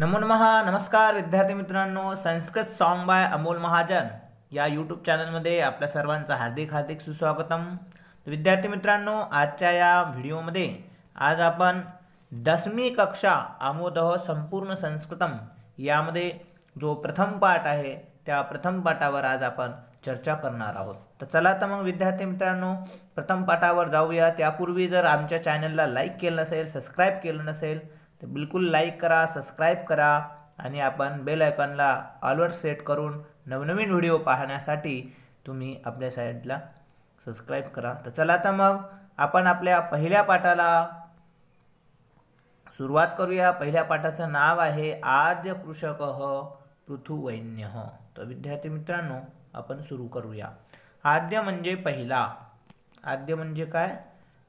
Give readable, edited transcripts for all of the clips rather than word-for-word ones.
नमो नमः. नमस्कार विद्यार्थी मित्रांनो, संस्कृत सॉन्ग बाय अमोल महाजन या यूट्यूब चॅनलमध्ये आपल्या सर्वांचं हार्दिक हार्दिक सुस्वागतम. विद्यार्थी मित्रांनो, आजच्या या व्हिडिओमध्ये आज आपण 10वी कक्षा आमोदः संपूर्ण संस्कृतम यामध्ये जो प्रथम पाठ आहे त्या प्रथम पाठावर आज आपण चर्चा करणार आहोत. तर चला तर मग विद्यार्थी मित्रांनो, प्रथम पाठावर जाऊया. त्यापूर्वी जर आमच्या चॅनलला लाईक केलं नसेल, सबस्क्राईब केलं नसेल तर बिलकुल लाईक करा, सबस्क्राईब करा आणि आपण बेल आयकॉनला ऑलवर सेट करून नवनवीन व्हिडिओ पाहण्यासाठी तुम्ही आपल्या साईडला सबस्क्राईब करा. तर चला तर मग आपण आपल्या पहिल्या पाठाला सुरुवात करूया. पहिल्या पाठाचं नाव आहे आद्य कृषकः पृथुवैन्यः. तर विद्यार्थी मित्रांनो, आपण सुरू करूया. आद्य म्हणजे पहिला. आद्य म्हणजे काय?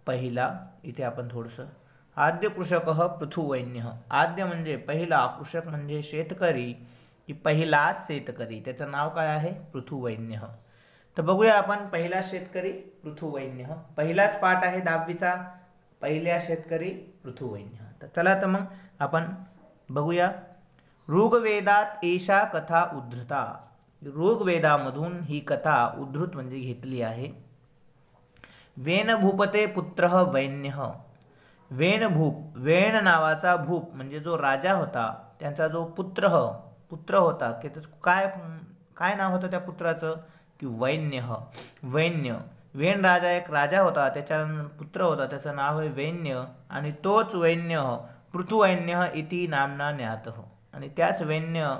पहिला. इथे आपण थोडंसं आद्य कृषकः पृथुवैन्यः. आद्य म्हणजे पहिला, कृषक म्हणजे शेतकरी की पहिला शेतकरी, त्याचं नाव काय आहे? पृथुवैन्यः. तर बघूया आपण पहिला शेतकरी पृथुवैन्यः. पहिलाच पाठ आहे 10वीचा, पहिल्या शेतकरी पृथुवैन्यः. तर चला तर मग आपण बघूया. ऋग्वेदात एषा कथा उद्धृता. ऋग्वेदामधून ही कथा उद्धृत म्हणजे घेतली आहे. वेन भूपते पुत्रः वैन्यः. वेन भूप, वेन नावाचा भूप म्हणजे जो राजा होता, त्यांचा जो पुत्र होता की काय काय नाव होतं त्या पुत्राचं? की वैन्यः. वैन्य, वेन राजा एक राजा होता, त्याचा पुत्र होता, त्याचं नाव आहे वैन्य आणि तोच वैन्य पृथुवैन्यः इति नामना ज्ञातः. आणि त्याच वैन्य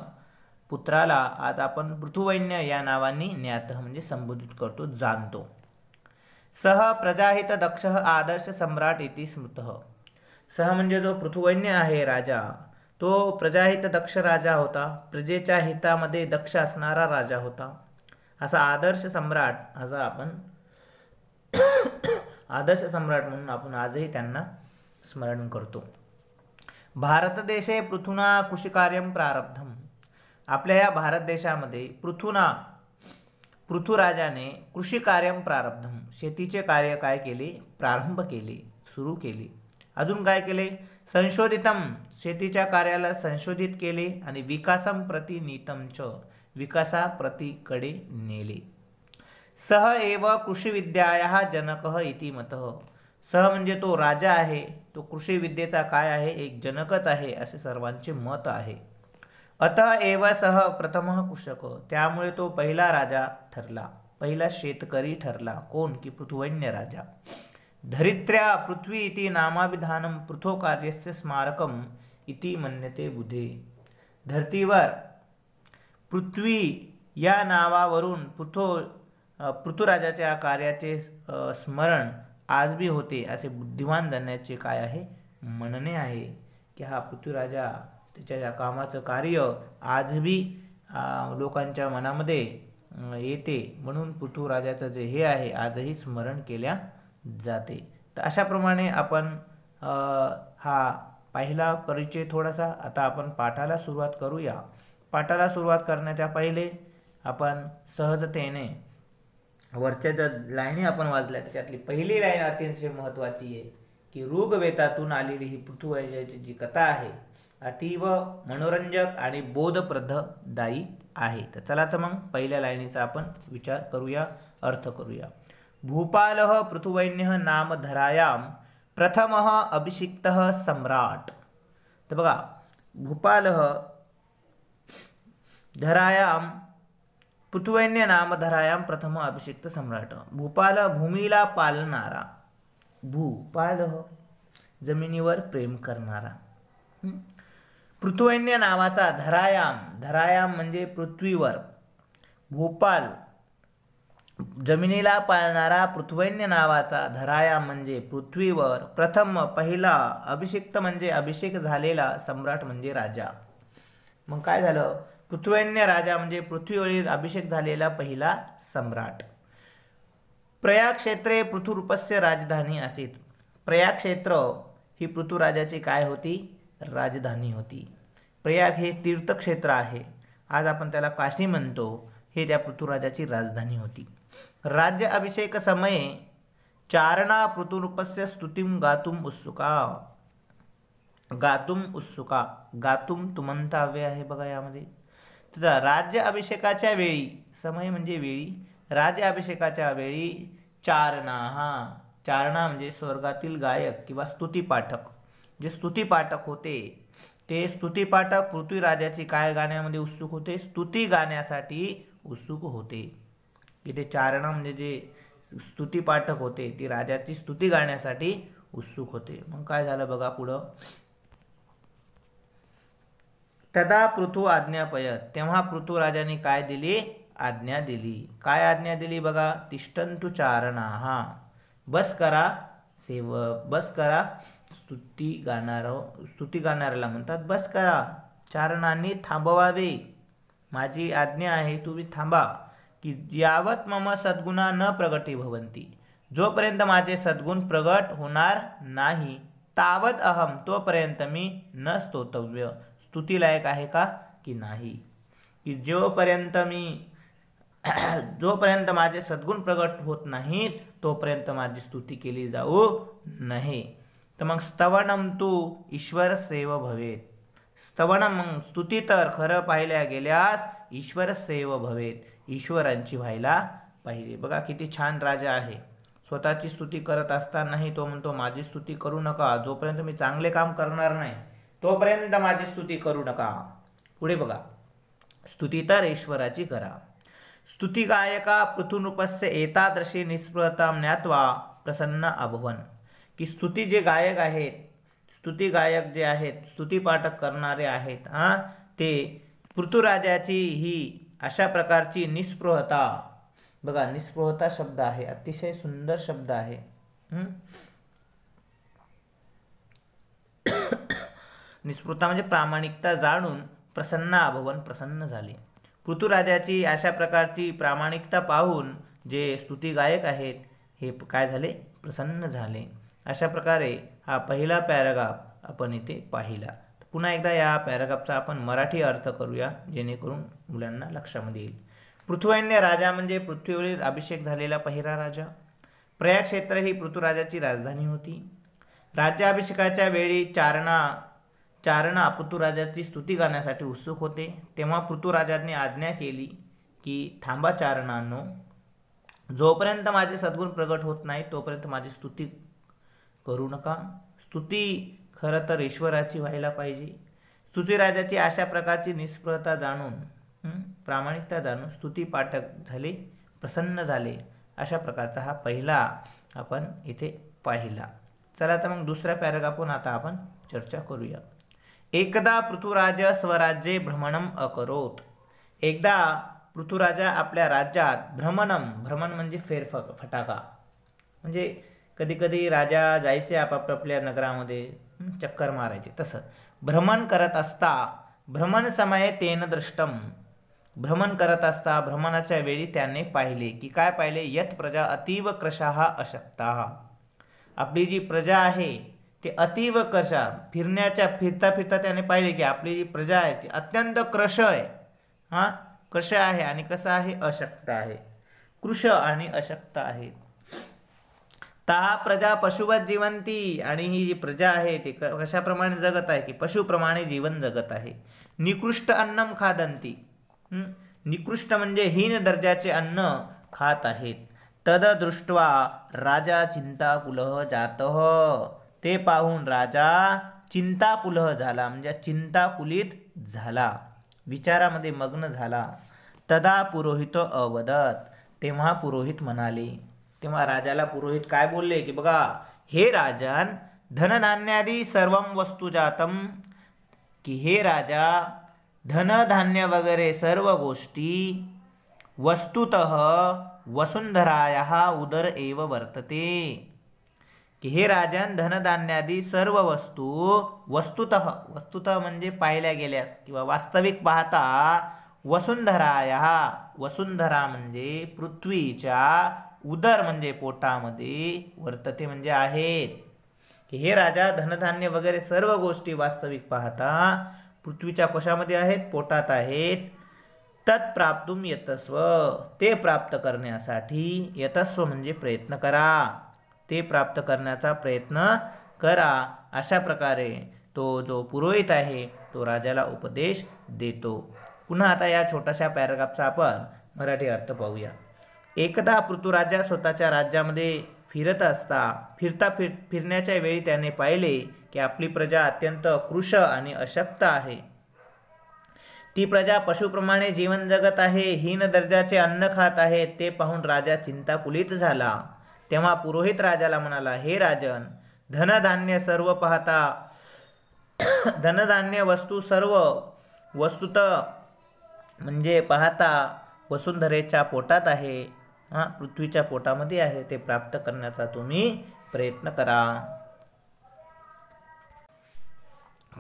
पुत्राला आज आपण पृथुवैन्य या नावाने ज्ञातः म्हणजे संबोधित करतो, जाणतो. सह प्रजाहित दक्ष आदर्श सम्राट इति स्मृतः. सह म्हणजे जो पृथुवैन्य आहे राजा, तो प्रजाहित दक्ष राजा होता, प्रजेच्या हितामध्ये दक्ष असणारा राजा होता. असा आदर्श सम्राट, असा आपण आदर्श सम्राट म्हणून आपण आजही त्यांना स्मरण करतो. भारत देशे पृथुना कृषिकार्यं प्रारब्धम. आपल्या या भारत देशामध्ये पृथुराजाने कृषी कार्य प्रारब्धम, शेतीचे कार्य काय केले? प्रारंभ केले, सुरू केले. अजून काय केले? संशोधितम, शेतीच्या कार्याला संशोधित केले आणि विकासम प्रति नीतम च, विकासाप्रतीकडे नेले. सह एव कृषी विद्यायाः जनकः इति मतः. सह म्हणजे तो राजा आहे, तो कृषी विद्येचा काय आहे? एक जनकच आहे, असे सर्वांचे मत आहे. अतः एव सह प्रथमः कृषक, त्यामुळे तो पहिला राजा ठरला, पहिला शेतकरी ठरला. कोण? की पृथुवैन्य राजा. धरित्र्या पृथ्वी इति नामाभिधानं पृथो कार्यस्य स्मारकम इति मन्यते बुधे. धरतीवर पृथ्वी या नावावरून पृथुराजाच्या कार्याचे स्मरण आज भी होते, असे बुद्धिमान जाणण्याचे काय आहे? म्हणणे आहे की हा पृथ्वीराजा, त्याच्या या कामाचं कार्य आजही लोकांच्या मनामध्ये येते, म्हणून पृथुराजाचं जे हे आहे आजही स्मरण केल्या जाते. तर अशाप्रमाणे आपण हा पहिला परिचय थोडासा. आता आपण पाठाला सुरुवात करूया. पाठाला सुरुवात करण्याच्या पहिले आपण सहजतेने वरच्या ज्या लाईनी आपण वाचल्या त्याच्यातली पहिली लाईन अतिशय महत्त्वाची आहे की ऋग्वेदातून आलेली ही पृथुराजाची जी कथा आहे अतीव मनोरंजक आणि बोधप्रददायी आहे. तर चला तर मग पहिल्या लाईनीचा आपण विचार करूया, अर्थ करूया. भूपालः पृथुवैन्यः नाम धरायां प्रथमः अभिषिक्तः सम्राट. तर बघा, भूपालः धरायां पृथुवैन्य नाम धरायां प्रथम अभिषिक्त सम्राट. भूपाल भूमीला पालणारा, भूपालः जमिनीवर प्रेम करणारा. पृथुवैन्य नावाचा धरायाम, धरायाम म्हणजे पृथ्वीवर, भूपाल जमिनीला पाळणारा पृथुवैन्य नावाचा धरायाम म्हणजे पृथ्वीवर प्रथम पहिला, अभिषिक्त म्हणजे अभिषेक झालेला, सम्राट म्हणजे राजा. मग काय झालं? पृथुवैन्य राजा म्हणजे पृथ्वीवरील अभिषेक झालेला पहिला सम्राट. प्रयाग क्षेत्रे पृथुरूपस्य राजधानी असीत. प्रयाग क्षेत्र ही पृथुराजाची काय होती? राजधानी होती. प्रयाग हे तीर्थक्षेत्र आहे, आज आपण त्याला काशी म्हणतो, हे त्या पृथुराजाची राजधानी होती. राज्य अभिषेक समये चारणा पृथुरूपस्य स्तुतिं गातुम उत्सुका. गातुम उत्सुका, गातुम तुमंताव्य आहे बघा यामध्ये. तर राज्य अभिषेकाच्या वेळी, समय म्हणजे वेळी, राज्य अभिषेकाच्या वेळी चारणा, चारणा म्हणजे स्वर्गातील गायक किंवा स्तुतीपाठक, जे स्तुतीपाठक होते ते स्तुतीपाठक पृथ्वीराजाची काय गाण्यामध्ये उत्सुक होते, स्तुती गाण्यासाठी उत्सुक होते. इथे चारणा म्हणजे जे स्तुतीपाठक होते ते राजाची स्तुती गाण्यासाठी उत्सुक होते. मग काय झालं बघा पुढं. तदा पृथु आज्ञापयत, तेव्हा पृथ्वीराजाने काय दिली, आज्ञा दिली. काय आज्ञा दिली बघा, तिष्ठन्तु चारणाः, बस करा सेवक, बस करा. स्तुती गाणाऱ्याला म्हणतात बस करा, चारणांनी थांबवावे, माझी आज्ञा आहे तुम्ही थांबा. की यावत मम सद्गुणा न प्रगटी भवंती, जोपर्यंत माझे सद्गुण प्रगट होणार नाही तावत अहम, तोपर्यंत मी न स्तोतव्य, स्तुतीलायक आहे का की नाही. की जोपर्यंत माझे सद्गुण प्रगट होत नाहीत तोपर्यंत माझी स्तुती केली जाऊ नये. तर मग स्तवनम तू ईश्वर सेव भवेत, स्तवनम मग स्तुती तर खरं पाहिल्या गेल्यास ईश्वर सेव भवेत, ईश्वरांची व्हायला पाहिजे. बघा किती छान राजा आहे, स्वतःची स्तुती करत असतानाही तो म्हणतो माझी स्तुती करू नका, जोपर्यंत मी चांगले काम करणार नाही तोपर्यंत माझी स्तुती करू नका. पुढे बघा, स्तुती तर ईश्वराची करा. स्तुती गायका पृथुनृपस्य एतादृशी निस्पृहतां ज्ञात्वा प्रसन्न अभवन, की स्तुती जे गायक आहेत, स्तुती गायक जे आहेत, स्तुतीपाठक करणारे आहेत, ते पृथुराजाची ही अशा प्रकारची निस्पृहता, बघा निस्पृहता शब्द आहे, अतिशय सुंदर शब्द आहे. निस्पृहता म्हणजे प्रामाणिकता जाणून प्रसन्न अभवन, प्रसन्न झाले. पृथुराजाची अशा प्रकारची प्रामाणिकता पाहून जे स्तुती गायक आहेत हे काय झाले, प्रसन्न झाले. अशा प्रकारे हा पहिला पॅराग्राफ आपण इथे पाहिला. पुन्हा एकदा या पॅराग्राफचा आपण मराठी अर्थ करूया जेणेकरून मुलांना लक्षामध्ये येईल. पृथुवैन्य राजा म्हणजे पृथ्वीवरील अभिषेक झालेला पहिला राजा. प्रयाग क्षेत्र ही पृथुराजाची राजधानी होती. राज्याभिषेकाच्या वेळी चारणा पृथुराजाची स्तुती करण्यासाठी उत्सुक होते. तेव्हा पृथुराजांनी आज्ञा केली की थांबा चारणांनो, जोपर्यंत माझे सद्गुण प्रगट होत नाही तोपर्यंत माझी स्तुती करू नका. स्तुती खरं तर ईश्वराची व्हायला पाहिजे. स्तुतीराजाची अशा प्रकारची निस्पृहता जाणून, प्रामाणिकता जाणून स्तुती पाठक झाले, प्रसन्न झाले. अशा प्रकारचा हा पहिला आपण इथे पाहिला. चला तर मग दुसऱ्या पॅराग्राफवर आता आपण चर्चा करूया. एकदा पृथुराज स्वराज्ये भ्रमणम अकरोत, एकदा पृथुराजा आपल्या राज्यात भ्रमण म्हणजे फेरफटका, म्हणजे कधी कधी राजा जायचे आपापल्या नगरामध्ये चक्कर मारायचे, तसं भ्रमण करत असता, भ्रमण समये तेन दृष्टम, भ्रमण करत असता भ्रमणाच्या वेळी त्याने पाहिले की काय पाहिले, यत प्रजा अतीव कृशाः अशक्ताः, आपली जी प्रजा आहे ते अतीव कृशा, फिरता त्याने पाहिले की आपली जी प्रजा आहे ती अत्यंत कृश आहे, कृश आहे आणि कसं आहे, अशक्त आहे, कृश आणि अशक्त आहे. ता प्रजा पशुवत जीवंती, आणि ही जी प्रजा आहे ती कशाप्रमाणे जगत आहे की पशुप्रमाणे जीवन जगत आहे. निकृष्ट अन्नम खादंती, निकृष्ट म्हणजे हीन दर्जाचे अन्न खात आहेत. तद दृष्ट्वा राजा चिंताकुलः जातः, ते पाहून राजा चिंताकुलः झाला, म्हणजे चिंताकुलित झाला, विचारामध्ये मग्न झाला. तदा पुरोहित अवदत, तेव्हा पुरोहित म्हणाले, तेव्हा राजाला पुरोहित काय बोलले की बघा हे राजन, धनधान्यादी सर्वं वस्तु जातम, की हे राजा धनधान्य वगैरे सर्व गोष्टी वस्तुतः वसुंधरायाः उदर एव वर्तते, की हे राजन धनधान्यादी सर्व वस्तू वस्तुतः म्हणजे पाहिल्या गेल्यास किंवा वास्तविक पाहता वसुंधरायाः, वसुंधरा म्हणजे पृथ्वीच्या, उदर म्हणजे पोटामध्ये, वर्तते म्हणजे आहेत, की हे राजा धनधान्य वगैरे सर्व गोष्टी वास्तविक पाहता पृथ्वीच्या कोशामध्ये आहेत, पोटात आहेत. तत्प्राप्तुम यतस्व, ते प्राप्त करण्यासाठी, यतस्व म्हणजे प्रयत्न करा, ते प्राप्त करण्याचा प्रयत्न करा. अशा प्रकारे तो जो पुरोहित आहे तो राजाला उपदेश देतो. पुन्हा आता या छोट्याशा पॅराग्राफचा आपण मराठी अर्थ पाहूया. एकदा पृथ्वीराजा स्वतःच्या राज्यामध्ये फिरण्याच्या वेळी त्याने पाहिले की आपली प्रजा अत्यंत कृश आणि अशक्त आहे. ती प्रजा पशुप्रमाणे जीवन जगत आहे, हीन दर्जाचे अन्न खात आहे. ते पाहून राजा चिंताकुलित झाला. तेव्हा पुरोहित राजाला म्हणाला, हे राजन, धनधान्य सर्व वस्तुत म्हणजे पाहता वसुंधरेच्या पोटात आहे, पृथ्वीच्या पोटामध्ये आहे. ते प्राप्त करण्याचा तुम्ही प्रयत्न करा.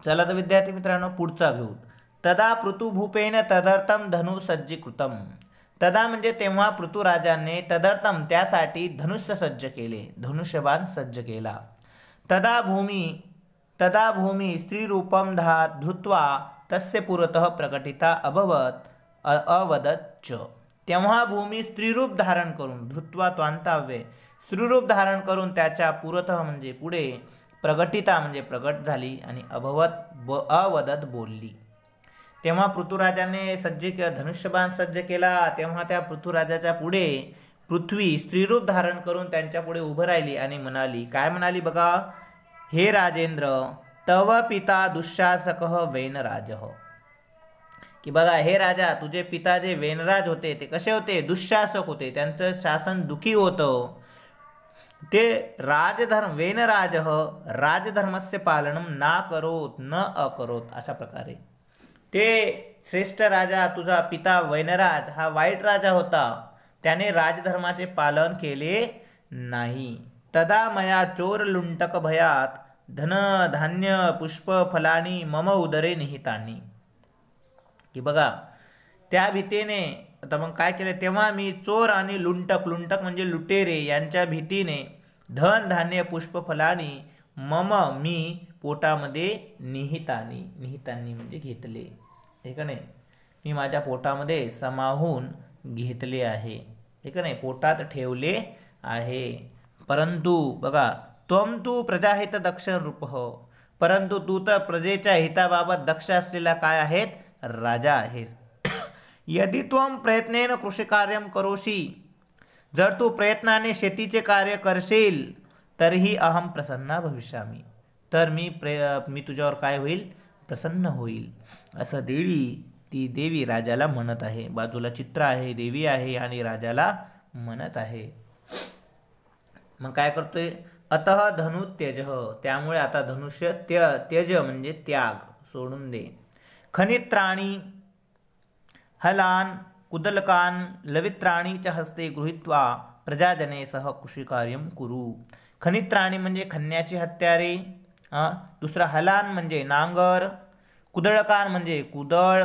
चला तर विद्यार्थी मित्रांनो पुढचा घेऊ. तदा पृथुभूपेन तदर्थम धनु सज्जीकृतम. तदा म्हणजे तेव्हा पृथुराजाने तदर्थम त्यासाठी धनुष्य सज्ज केले, धनुष्यबाण सज्ज केला. तदा भूमी स्त्रीरूपम धृत्वा तस्य पुरतः प्रकटिता अवदच्च. तेव्हा भूमी स्त्रीरूप धारण करून, धृत्वा त्वांताव्य, स्त्रीरूप धारण करून त्याच्या पुरतः म्हणजे पुढे, प्रकटिता म्हणजे प्रकट झाली आणि अवदत बोलली. तेव्हा पृथ्वीराजाने धनुष्यबाण सज्ज केला. तेव्हा त्या पृथ्वीराजाच्या पुढे पृथ्वी स्त्रीरूप धारण करून त्यांच्या पुढे उभं राहिली आणि म्हणाली, काय म्हणाली बघा, हे राजेंद्र, तव पिता दुःशासकः वेनराजः. की बघा, हे राजा, तुझे पिता जे वेनराज होते ते कसे होते, दुःशासक होते, त्यांचं शासन दुखी होतं. ते वेनराजः राजधर्मस्य पालनम ना करोत न अकरोत. अशा प्रकारे ते श्रेष्ठ राजा, तुझा पिता वैनराज हा वाईट राजा होता, त्याने राजधर्माचे पालन केले नाही. तदा मया चोर लुंटक भयात धन धान्य पुष्प फलानी मम उदरे निहितानी. की बघा, त्या भीतीने आता मग काय केलं, तेव्हा मी चोर आणि लुंटक म्हणजे लुटेरे यांच्या भीतीने धन धान्य पुष्प फलानी मी पोटामध्ये निहितानी म्हणजे घेतले, हे का नाही, मी माझ्या पोटामध्ये समावून घेतले आहे, हे का नाही, पोटात ठेवले आहे. परंतु बघा, त्वम तू प्रजाहित दक्ष रूपः, परंतु तू तर प्रजेच्या हिताबाबत दक्ष असलेला काय आहेत, राजा आहेस. यदि त्वम प्रयत्नेन कृषिकार्यम करोशी, जर तू प्रयत्नाने शेतीचे कार्य करशील, तरीही अहम प्रसन्ना भविष्यामी, तर मी तुझ्यावर काय होईल, प्रसन्न होईल. असं ती देवी राजाला म्हणत आहे. बाजूला चित्र आहे, देवी आहे आणि राजाला म्हणत आहे. मग काय करतोय, अतः धनु त्यज, त्यामुळे आता धनुष्य त्यज म्हणजे त्याग, सोडून दे. खनित्राणी हलान कुदलकान लवित्राणी च हस्ते गृहीत्वा प्रजाजने सह कृषिकार्यम कुरु. खनित्राणी म्हणजे खण्याची हत्यारे, दुसरा हलान म्हणजे नांगर, कुदळकान म्हणजे कुदळ,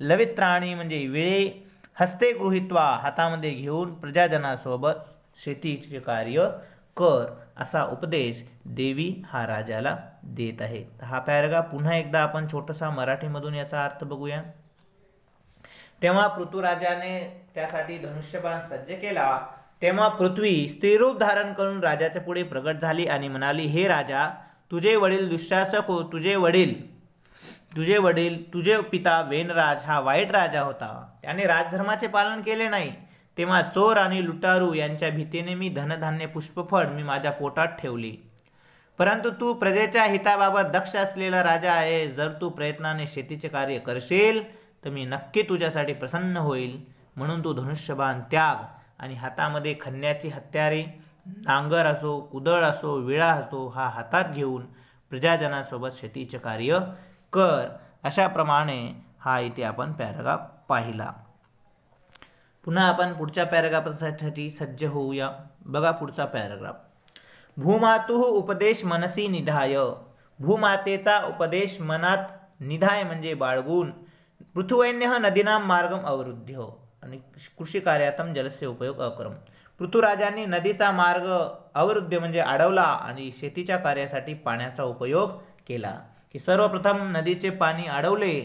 लवित्राणी म्हणजे विळे, हस्ते गृहीत्वा हातामध्ये घेऊन प्रजाजनासोबत शेतीचे कार्य कर, असा उपदेश देवी हा राजाला देत आहे. हा पॅराग्राफ पुन्हा एकदा आपण छोटासा मराठीमधून याचा अर्थ बघूया. तेव्हा पृथ्वीराजाने त्यासाठी धनुष्यबाण सज्ज केला. तेव्हा पृथ्वी स्त्रीरूप धारण करून राजाच्या पुढे प्रगट झाली आणि म्हणाली, हे राजा, तुझे वडील दुःशासक हो, तुझे पिता वेनराज हा वाईट राजा होता, त्याने राजधर्माचे पालन केले नाही. तेव्हा चोर आणि लुटारू यांच्या भीतीने मी धनधान्य पुष्पफळ मी माझ्या पोटात ठेवली. परंतु तू प्रजेच्या हिताबाबत दक्ष असलेला राजा आहे. जर तू प्रयत्नाने शेतीचे कार्य करशील तर मी नक्की तुझ्यासाठी प्रसन्न होईल. म्हणून तू धनुष्यबाण त्याग आणि हातामध्ये खण्याची हत्यारे, नांगर असो, कुदळ असो, विळा असो, हा हातात घेऊन प्रजाजनासोबत शेतीचे कार्य कर. अशा प्रमाणे हा इथे आपण पॅराग्राफ पाहिला. पुन्हा आपण पुढच्या पॅराग्राफसाठी सज्ज होऊया. बघा पुढचा पॅराग्राफ. भूमातु उपदेश मनसी निधाय, भूमातेचा उपदेश मनात निधाय म्हणजे बाळगून, पृथुवैन्य नदीनां मार्गम अवरुद्ध्य आणि कृषी कार्यातम जलस्य उपयोग अकरम. पृथ्वीराजांनी नदीचा मार्ग अवरुद्ध म्हणजे अडवला आणि शेतीच्या कार्यासाठी पाण्याचा उपयोग केला. की सर्वप्रथम नदीचे पाणी अडवले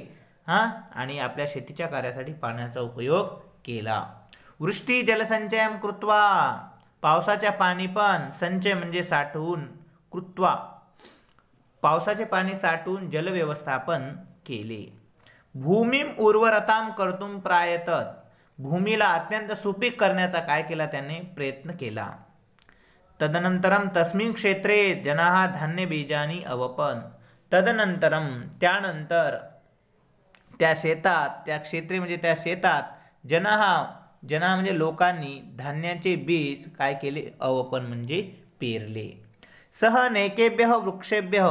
आणि आपल्या शेतीच्या कार्यासाठी पाण्याचा उपयोग केला. वृष्टी जलसंचयम कृत्वा, पावसाच्या पाणी पण संचय म्हणजे साठवून, कृत्वा पावसाचे पाणी साठवून जलव्यवस्थापन केले. भूमीम उर्वरताम कर्तुम प्रायतत, भूमीला अत्यंत सुपीक करण्याचा काय केला त्याने प्रयत्न केला. तदनंतरम तस्मिन् क्षेत्रे जनाः धान्य बीजानी अवपन, तदनंतरम त्यानंतर त्या शेतात, त्या क्षेत्रे म्हणजे त्या शेतात जना म्हणजे लोकांनी धान्याचे बीज काय केले, अवपन म्हणजे पेरले. सह नेकेभ्य वृक्षेभ्य,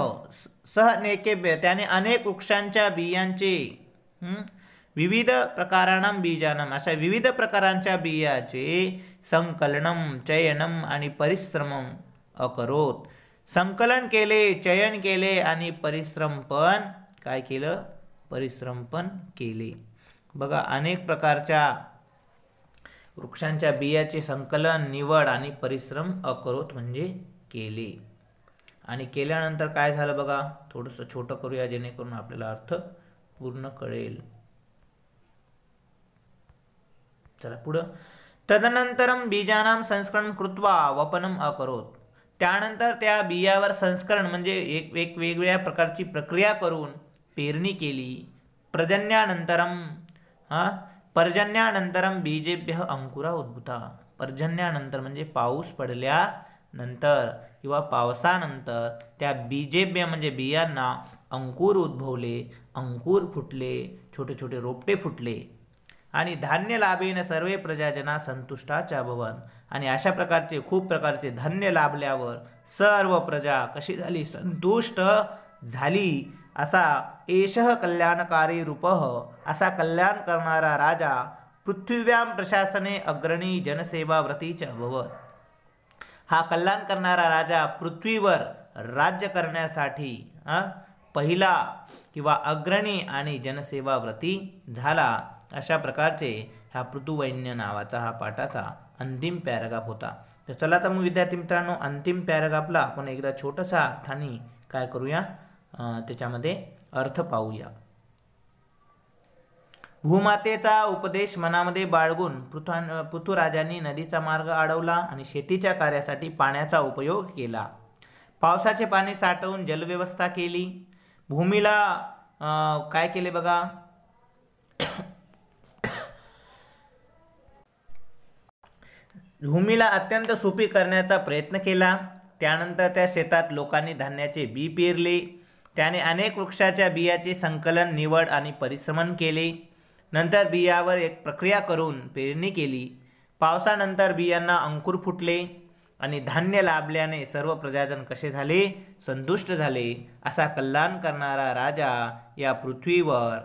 सह नेकेभ्य त्याने अनेक वृक्षांच्या बियांचे विविध प्रकाराणाम बीजानाम अशा विविध प्रकारांच्या बियाचे संकलनम चयनम आणि परिश्रमम अकरोत. संकलन केले, चयन केले आणि परिश्रम पण काय केलं, परिश्रम पण केले. बघा अनेक प्रकारच्या वृक्षांच्या बियाचे संकलन, निवड आणि परिश्रम अकरोत म्हणजे केले. आणि केल्यानंतर काय झालं बघा, थोडंसं छोटं करूया जेणेकरून आपल्याला अर्थ पूर्ण कळेल. चला पुढं. तदनंतरम बीजानाम संस्करण कृत्वा वपनम अकरोत, त्यानंतर त्या बियावर संस्करण म्हणजे एक वेगवेगळ्या प्रकारची प्रक्रिया करून पेरणी केली. पर्जन्यानंतरम बीजेभ्य अंकुरा उद्भूता, पर्जन्यानंतर म्हणजे पाऊस पडल्यानंतर किंवा पावसानंतर त्या बीजेभ्य म्हणजे बियांना अंकुर उद्भवले, अंकुर फुटले, छोटे छोटे रोपटे फुटले. आणि धान्य लाभेन सर्वे प्रजाजना संतुष्टाच्या भवन, आणि अशा प्रकारचे खूप प्रकारचे धान्य लाभल्यावर सर्व प्रजा कशी झाली, संतुष्ट झाली. असा एषः कल्याणकारी रूपः, असा कल्याण करणारा राजा पृथ्वीव्याम प्रशासने अग्रणी जनसेवा व्रतीच्या अभवत. हा कल्याण करणारा राजा पृथ्वीवर राज्य करण्यासाठी पहिला किंवा अग्रणी आणि जनसेवा व्रती झाला. अशा प्रकारचे ह्या पृथुवैन्य नावाचा हा पाठाचा अंतिम पॅराग्राफ होता. तर चला तर मग विद्यार्थी मित्रांनो, अंतिम पॅराग्राफला आपण एकदा छोटासा अर्थाने काय करूया, त्याच्यामध्ये अर्थ पाहूया. भूमातेचा उपदेश मनामध्ये बाळगून पृथ्वीराजांनी नदीचा मार्ग अडवला आणि शेतीच्या कार्यासाठी पाण्याचा उपयोग केला. पावसाचे पाणी साठवून जलव्यवस्था केली. भूमीला काय केले बघा, भूमीला अत्यंत सुपीक करण्याचा प्रयत्न केला. त्यानंतर त्या शेतात लोकांनी धान्याचे बी पेरले. त्याने अनेक वृक्षाच्या बियाचे संकलन, निवड आणि परिश्रमण केले. नंतर बियावर एक प्रक्रिया करून पेरणी केली. पावसानंतर बियांना अंकुर फुटले आणि धान्य लाभल्याने सर्व प्रजाजन कसे झाले, संतुष्ट झाले. असा कल्याण करणारा राजा या पृथ्वीवर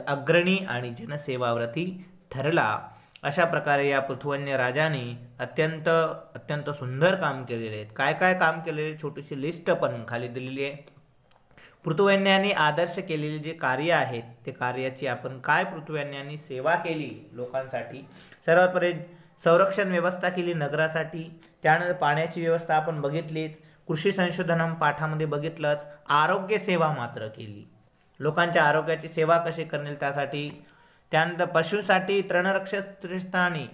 अग्रणी आणि जनसेवाव्रती ठरला. अशा प्रकारे या पृथ्वीवन्य राजाने अत्यंत सुंदर काम केलेले आहेत. काय काय काम केलेले छोटीशी लिस्ट पण खाली दिलेली आहे. पृथ्वीवन्यांनी आदर्श केलेले जे कार्य आहेत ते कार्याची आपण काय पृथ्वीवन्यांनी सेवा केली लोकांसाठी. सर्वात पहिले संरक्षण व्यवस्था केली नगरासाठी. त्यानंतर पाण्याची व्यवस्था आपण बघितलीच. कृषी संशोधन पाठामध्ये बघितलंच. आरोग्य सेवा मात्र केली, लोकांच्या आरोग्याची सेवा कशी करणे त्यासाठी. त्यानंतर पशुसाठी तृणरक्षणाने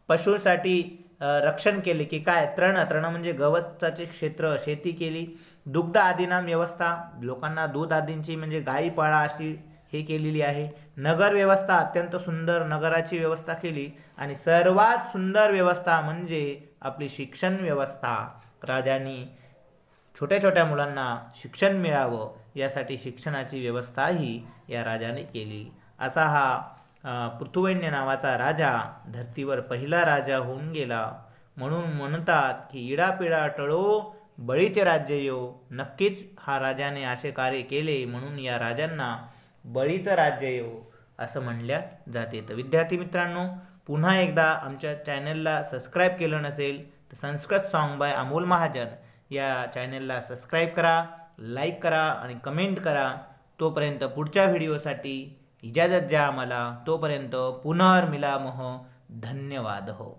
पशुसाठी रक्षण केले की काय, तृण म्हणजे गवताचे क्षेत्र, शेती केली. दुग्ध आदींना व्यवस्था, लोकांना दूध आदींची म्हणजे गाई पाळा अशी हे केलेली आहे. नगर व्यवस्था, अत्यंत सुंदर नगराची व्यवस्था केली. आणि सर्वात सुंदर व्यवस्था म्हणजे आपली शिक्षण व्यवस्था. राजांनी छोट्या छोट्या मुलांना शिक्षण मिळावं यासाठी शिक्षणाची व्यवस्थाही या राजाने केली. असा हा पृथुवैन्य नावाचा राजा धर्तीवर पहिला राजा होऊन गेला. म्हणून म्हणतात की इडापिडा टळो बळीचे राज्य येऊ. नक्कीच हा राजाने असे कार्य केले म्हणून या राजांना बळीचं राज्य येऊ असं म्हणल्या जाते. तर विद्यार्थी मित्रांनो, पुन्हा एकदा आमच्या चॅनलला सबस्क्राईब केलं नसेल तर संस्कृत सॉन्ग बाय अमोल महाजन या चॅनलला सबस्क्राईब करा, लाईक करा आणि कमेंट करा. तोपर्यंत पुढच्या व्हिडिओसाठी इजाजत द्या आम्हाला. तोपर्यंत पुनर्मिलामः. धन्यवाद हो.